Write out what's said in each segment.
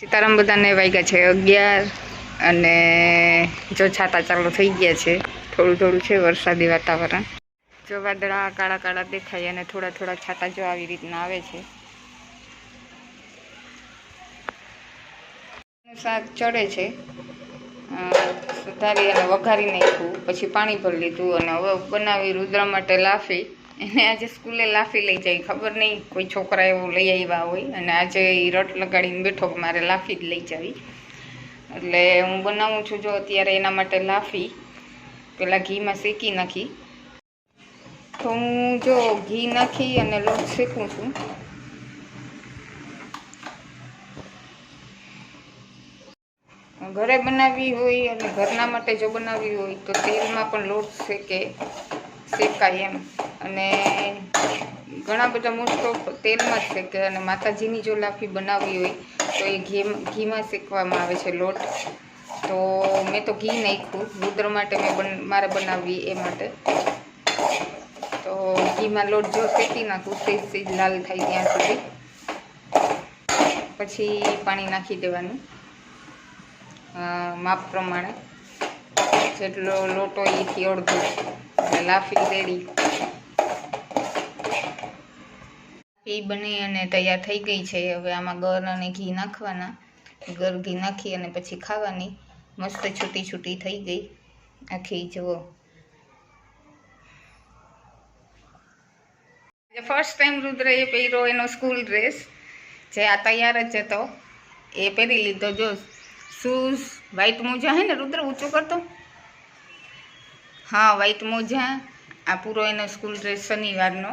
સીતારામ બધાને વાગ્યા છે 11 અને જો છાતા ચાલુ થઈ ગયા છે. થોડું થોડું છે વરસાદી વાતાવરણ. જો વાદળા કાળા કાળા દેખાય અને થોડા થોડા છાતા જો આવી રીતના આવે છે. શાક ચડે છે, સુધારી અને વઘારી નાખ્યું, પછી પાણી ભરી લીધું અને હવે બનાવી રુદ્ર માટે લાફી. એને આજે સ્કૂલે લાફી લઈ જાય, ખબર નહીં કોઈ છોકરા એવું લઈ આવ્યા હોય અને આજે રટ લગાડીને બેઠો કે મારે લાફી જ લઈ જાવી. એટલે હું બનાવું છું જો અત્યારે એના માટે લાફી. પહેલાં ઘીમાં શેકી નાખી. તો હું જો ઘી નાખી અને લોટ શેકું છું. ઘરે બનાવવી હોય અને ઘરના માટે જો બનાવવી હોય તો તેલમાં પણ લોટ શેકાય એમ. અને ઘણા બધા મોસ્ટ ઓફ તેલમાં જ શેકે. અને માતાજીની જો લાફી બનાવવી હોય તો એ ઘીમાં શેકવામાં આવે છે લોટ. તો મેં તો ઘી નાખ્યું રુદ્ર માટે, મારે બનાવવી એ માટે. તો ઘીમાં લોટ જો શેકી નાખું સેજ લાલ થાય ત્યાં સુધી, પછી પાણી નાખી દેવાનું માપ પ્રમાણે. જેટલો લોટ હોય એથી અડધો, એટલે લાફી રેડી. લાફી બની અને તૈયાર થઈ ગઈ છે. હવે આમાં ગર અને ઘી નાખવાના. ગર ઘી નાખી અને પછી ખાવાની. મસ્ત છૂટી છૂટી થઈ ગઈ આખી. જુઓ, ફર્સ્ટ ટાઈમ રુદ્રએ પહેર્યો એનો સ્કૂલ ડ્રેસ, જે આ તૈયાર જ હતો એ પહેરી લીધો. જો શૂઝ, વ્હાઈટ મોજા હે ને રુદ્ર, ઊંચું કરતો. હા, વ્હાઈટ મોજા. આ પૂરો એનો સ્કૂલ ડ્રેસ શનિવારનો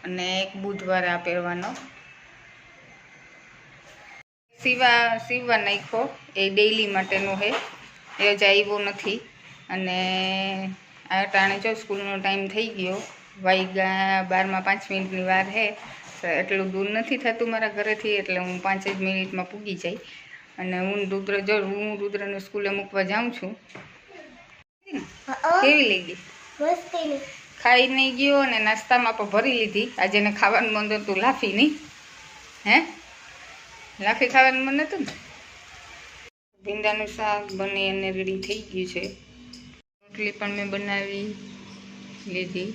અને એક બુધવારે આ પહેરવાનો. સીવવા નાખ્યો, એ ડેઈલી માટેનો છે, એ જ આવ્યો નથી. અને આ ટાણે જો સ્કૂલનો ટાઈમ થઈ ગયો, વાગ્યા 12:05 વાર છે. એટલું દૂર નથી થતું મારા ઘરેથી, એટલે હું 5 જ મિનિટમાં પૂગી જાય. અને હું રુદ્રને સ્કૂલે મૂકવા જાઉં છું. કેવી લઈ ગઈ? ખાઈ નહીં ગયો અને નાસ્તામાં પણ ભરી લીધી. આજે એને ખાવાનું મન હતું લાફી નહીં, હે લાફી ખાવાનું મન હતું ને. ભીંડાનું શાક બની અને રેડી થઈ ગયું છે. રોટલી પણ મેં બનાવી લીધી.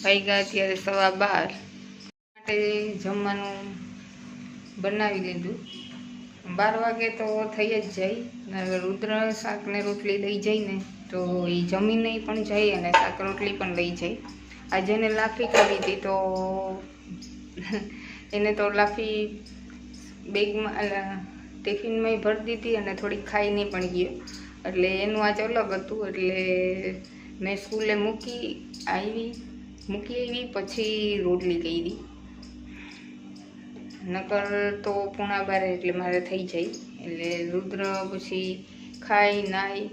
વાગ્યા અત્યારે 12:15 માટે જમવાનું બનાવી લીધું. 12 વાગે તો થઈ જ જાય. રુદ્ર શાક ને રોટલી લઈ જાય ને તો એ જમીને પણ જાય અને શાક રોટલી પણ લઈ જાય. આજે એને લાફી ખાવી હતી તો એને તો લાફી બેગમાં ટિફિનમાં ભરી દીધી અને થોડીક ખાઈને પણ ગયો. એટલે એનું આજ અલગ હતું. એટલે મેં સ્કૂલે મૂકી આવી પછી રોટલી કરી. નકર તો 11:15 એટલે મારે થઈ જાય. એટલે રુદ્ર પછી ખાઈ નાઈ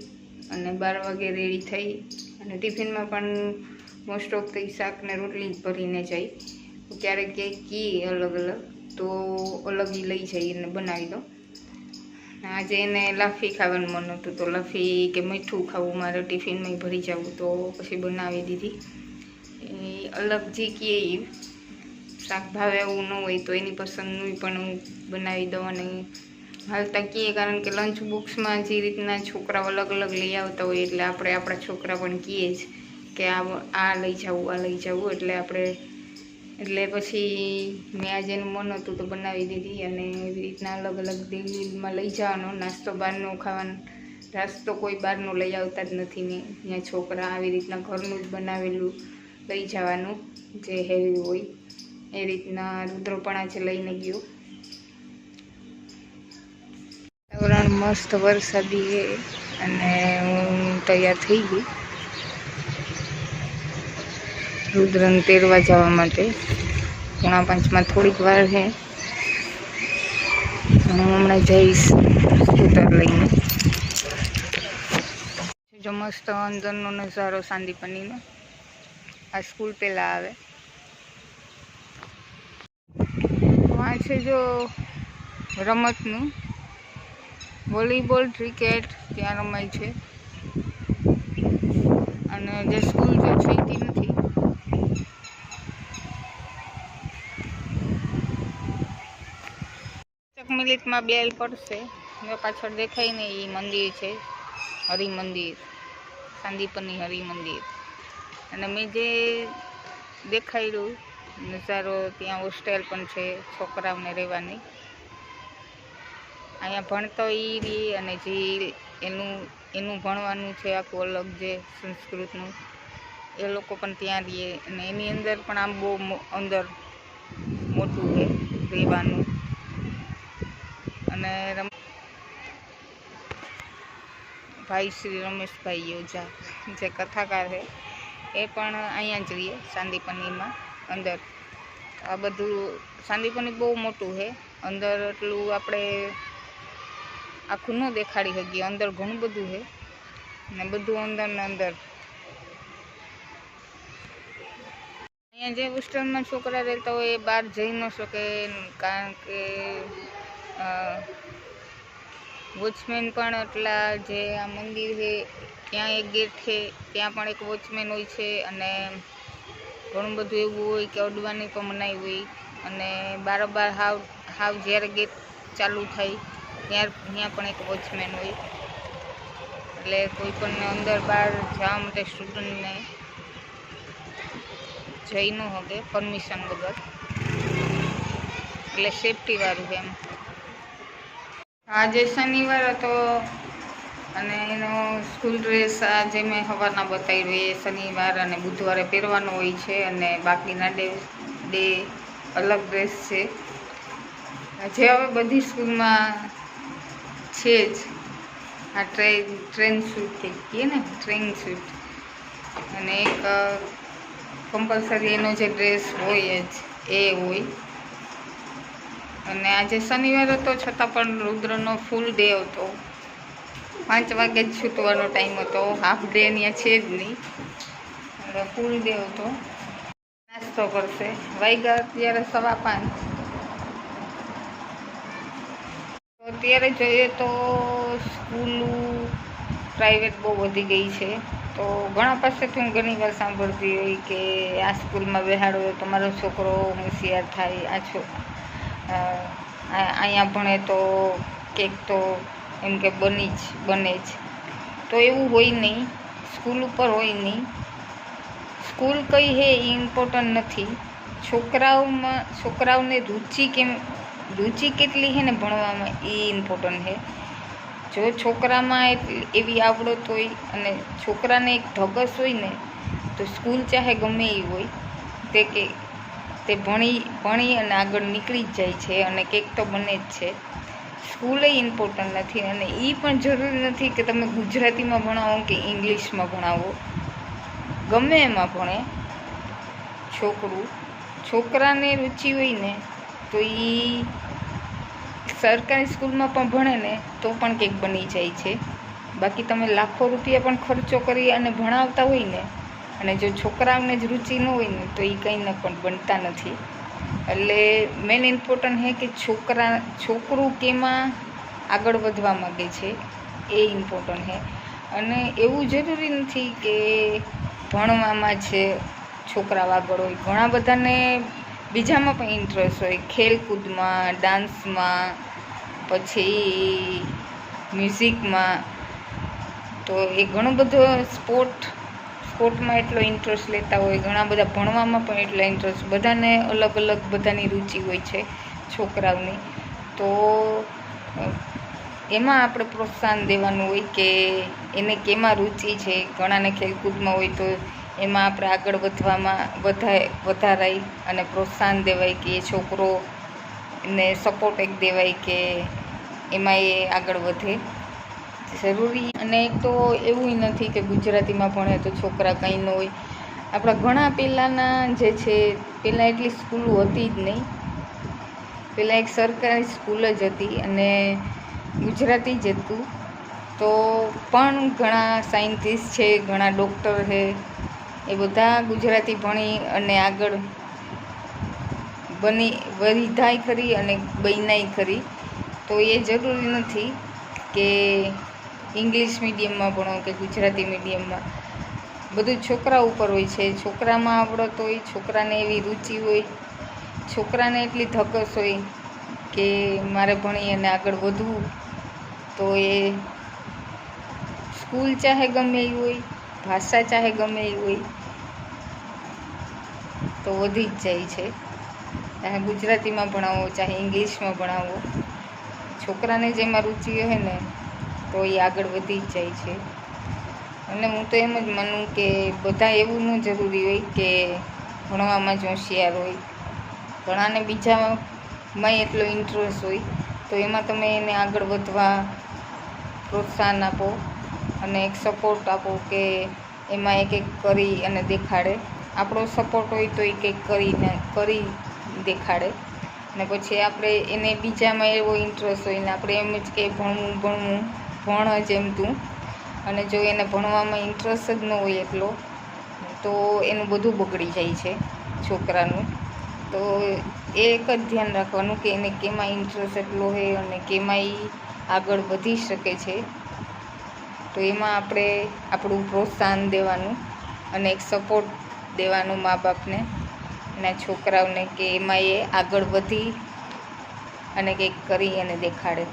અને 12 વાગે રેડી થઈ. અને ટિફિનમાં પણ મોસ્ટ ઓફ તો શાક ને રોટલી જ ભરીને જાય. ક્યારેક કી અલગ તો અલગ લઈ જઈ અને બનાવી દો. આજે એને લાફી ખાવાનું મન હતું તો લાફી કે મીઠું ખાવું મારે ટિફિનમાં ભરી જવું, તો પછી બનાવી દીધી. એ અલગ જે કહે શાક ભાવે એવું ન હોય તો એની પસંદનું પણ હું બનાવી દઉં. અને હાલતા કહીએ, કારણ કે લંચ બોક્સમાં જે રીતના છોકરાઓ અલગ અલગ લઈ આવતા હોય એટલે આપણે આપણા છોકરા પણ કહીએ જ કે આ લઈ જવું. એટલે પછી મેં આજે એનું મન હતું તો બનાવી દીધી. અને એવી રીતના અલગ અલગ દિલ્હીમાં લઈ જવાનો. નાસ્તો બહારનો ખાવાનો, નાસ્તો કોઈ બહારનો લઈ આવતા જ નથી ને ત્યાં છોકરા. આવી રીતના ઘરનું જ બનાવેલું લઈ જવાનું જે હેલ્ધી હોય. એ રીતના રુદ્ર પણ આજે લઈને ગયો. વાતાવરણ મસ્ત વરસાદી છે અને હું તૈયાર થઈ ગઈ રુદ્રને તેડવા જવા માટે. 4:45 થોડીક વાર છે. હું હમણાં જઈશ સ્કૂટર લઈને. જો મસ્ત અંદરનો નજારો સાંદીપનીનો. આ સ્કૂલ પહેલાં આવે. આ છે જો રમતનું, વોલીબોલ, ક્રિકેટ ત્યાં રમાય છે. અને જે સ્કૂલ જે છે તે નથી. મિનિટમાં બેલ પડશે. પાછળ દેખાય ને એ મંદિર છે, હરિ મંદિર, સાંદીપની હરિ મંદિર. અને મેં જે દેખાડ્યું નજારો, ત્યાં હોસ્ટેલ પણ છે છોકરાઓને રહેવાની. અહીંયા ભણતો એ રહી, અને જે એનું ભણવાનું છે આખું અલગ, જે સંસ્કૃતનું, એ લોકો પણ ત્યાં રહીએ. અને એની અંદર પણ આમ બહુ અંદર મોટું છે રહેવાનું. અને ભાઈ શ્રી રમેશભાઈ યોજા, જે કથાકાર છે, એ પણ અહીંયા જ રહીએ સાંદીપનીમાં અંદર. આ બધું સાંદીપની બહુ મોટું છે અંદર, એટલું આપણે આખું ન દેખાડી શકીએ. અંદર ઘણું બધું છે ને બધું અંદર ને અંદર. અહીંયા જે હોસ્ટેલમાં છોકરા રહેતા હોય એ બહાર જઈ ન શકે, કારણ કે વોચમેન પણ એટલા, જે આ મંદિર છે ત્યાં એક ગેટ છે, ત્યાં પણ એક વોચમેન હોય છે. અને ઘણું બધું એવું હોય કે અડવાની પણ મનાઈ હોય. અને બારોબાર હાવ જ્યારે ગેટ ચાલુ થાય ત્યાં પણ એક વોચમેન હોય. એટલે કોઈ પણ અંદર બહાર જવા માટે સ્ટુડન્ટને જઈ ન શકે પરમિશન વગર, એટલે સેફટીવાળું છે એમ. આજે શનિવાર હતો અને એનો સ્કૂલ ડ્રેસ આજે મેં સવારના બતાવ્યું, એ શનિવાર અને બુધવારે પહેરવાનો હોય છે. અને બાકીના ડે અલગ ડ્રેસ છે, જે હવે બધી સ્કૂલમાં છે જ. આ ટ્રેન શૂટ કહીએ ને, ટ્રેન શૂટ. અને એક કમ્પલસરી એનો જે ડ્રેસ હોય જ એ હોય. અને આજે શનિવાર હતો છતાં પણ રુદ્રનો ફૂલ ડે હતો. 5 વાગે જ છૂટવાનો ટાઈમ હતો, હાફ ડે ત્યાં છે જ નહીં, એટલે ફૂલ ડે હતો. નાસ્તો કરશે, વાગ્યા અત્યારે 5:15. અત્યારે જોઈએ તો સ્કૂલો પ્રાઇવેટ બહુ વધી ગઈ છે. તો ઘણા પાસેથી હું ઘણી વાર સાંભળતી હોય કે આ સ્કૂલમાં બેહાડો તમારો છોકરો હોશિયાર થાય, અહીંયા ભણે તો કંઈક તો એમ કે બને જ. તો એવું હોય નહીં, સ્કૂલ ઉપર હોય નહીં. સ્કૂલ કઈ છે એ ઇમ્પોર્ટન્ટ નથી. છોકરાઓને રુચિ કેટલી છે ને ભણવામાં, એ ઇમ્પોર્ટન્ટ છે. જો છોકરામાં એવી આવડત હોય અને છોકરાને એક ધગસ હોય ને, તો સ્કૂલ ચાહે ગમે એ હોય તે ભણી અને આગળ નીકળી જ જાય છે, અને કંઈક તો બને જ છે. સ્કૂલ ઇમ્પોર્ટન્ટ નથી. અને એ પણ જરૂરી નથી કે તમે ગુજરાતીમાં ભણાવો કે ઇંગ્લિશમાં ભણાવો, ગમે એમાં ભણે છોકરાને રુચિ હોય ને, તો એ સરકારી સ્કૂલમાં પણ ભણે ને તો પણ કંઈક બની જાય છે. બાકી તમે લાખો રૂપિયા પણ ખર્ચો કરી અને ભણાવતા હોય ને, અને જો છોકરાઓને જ રુચિ ન હોય ને, તો એ કંઈ પણ બનતા નથી. એટલે મેન ઇમ્પોર્ટન્ટ છે કે છોકરું કેમાં આગળ વધવા માગે છે, એ ઇમ્પોર્ટન્ટ છે. અને એવું જરૂરી નથી કે ભણવામાં છે છોકરાઓ આગળ હોય. ઘણા બધાને બીજામાં પણ ઇન્ટરેસ્ટ હોય, ખેલકૂદમાં, ડાન્સમાં, પછી મ્યુઝિકમાં. તો એ ઘણો બધો સ્પોર્ટમાં એટલો ઇન્ટરેસ્ટ લેતા હોય, ઘણા બધા ભણવામાં પણ એટલા ઇન્ટરેસ્ટ. બધાને અલગ અલગ બધાની રુચિ હોય છે છોકરાઓની. તો એમાં આપણે પ્રોત્સાહન દેવાનું હોય કે એને કેમાં રુચિ છે. ઘણાને ખેલકૂદમાં હોય તો એમાં આપણે આગળ વધવામાં વધારાય અને પ્રોત્સાહન દેવાય કે એ છોકરોને સપોર્ટ એક દેવાય કે એમાં એ આગળ વધે, જરૂરી. અને એક તો એવું નથી કે ગુજરાતીમાં ભણે તો છોકરા કંઈ ન હોય. આપણા ઘણા પહેલાંના જે છે, પહેલાં એટલી સ્કૂલો હતી જ નહીં. પહેલાં એક સરકારી સ્કૂલ જ હતી અને ગુજરાતી જ હતું. તો પણ ઘણા સાયન્ટિસ્ટ છે, ઘણા ડૉક્ટર છે, એ બધા ગુજરાતી ભણી અને આગળ વધ્યાય ખરી અને બન્યાય ખરી. તો એ જરૂરી નથી કે ઇંગ્લિશ મીડિયમમાં ભણો કે ગુજરાતી મીડિયમમાં. બધું છોકરા ઉપર હોય છે. છોકરામાં આવડત હોય, છોકરાને એવી રુચિ હોય, છોકરાને એટલી ધગસ હોય કે મારે ભણી અને આગળ વધવું, તો એ સ્કૂલ ચાહે ગમે એ હોય, ભાષા ચાહે ગમે એ હોય, તો વધી જ જાય છે. ચાહે ગુજરાતીમાં ભણાવો, ચાહે ઇંગ્લિશમાં ભણાવો, છોકરાને જેમાં રુચિ હોય ને તો એ આગળ વધી જ જાય છે. અને હું તો એમ જ માનું કે બધા એવું ન જરૂરી હોય કે ભણવામાં જ હોશિયાર હોય. ઘણાને બીજામાં એટલો ઇન્ટરેસ્ટ હોય, તો એમાં તમે એને આગળ વધવા પ્રોત્સાહન આપો અને એક સપોર્ટ આપો કે એમાં એક એક કરી અને દેખાડે. આપણો સપોર્ટ હોય તો એ કંઈક કરી દેખાડે. ને પછી આપણે એને બીજામાં એવો ઇન્ટરેસ્ટ હોય ને આપણે એમ જ કે ભણ જ એમ તું, અને જો એને ભણવામાં ઇન્ટરેસ્ટ જ ન હોય એટલો, તો એનું બધું બગડી જાય છે છોકરાનું. તો એ એક જ ધ્યાન રાખવાનું કે એને કેમાં ઇન્ટરેસ્ટ એટલો હોય અને કેમાં એ આગળ વધી શકે છે. તો એમાં આપણે આપણું પ્રોત્સાહન દેવાનું અને એક સપોર્ટ દેવાનું મા બાપને એના છોકરાઓને કે એમાં એ આગળ વધી અને કંઈક કરી અને દેખાડે.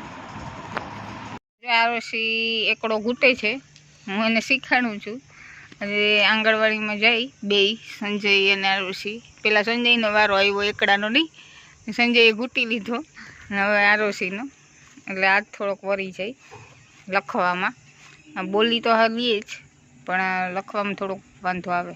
આરોશી એકડો ઘૂંટે છે, હું એને શીખવાડું છું. અને આંગણવાડીમાં જઈ બેય સંજય અને આરોશી. પેલા સંજયનો વારો આવ્યો એકડાનો નહીં, સંજયે ઘૂંટી લીધો અને હવે આરોશીનો. એટલે હાથ થોડોક વળી જાય લખવામાં. બોલી તો હાલીએ જ, પણ લખવામાં થોડોક વાંધો આવે.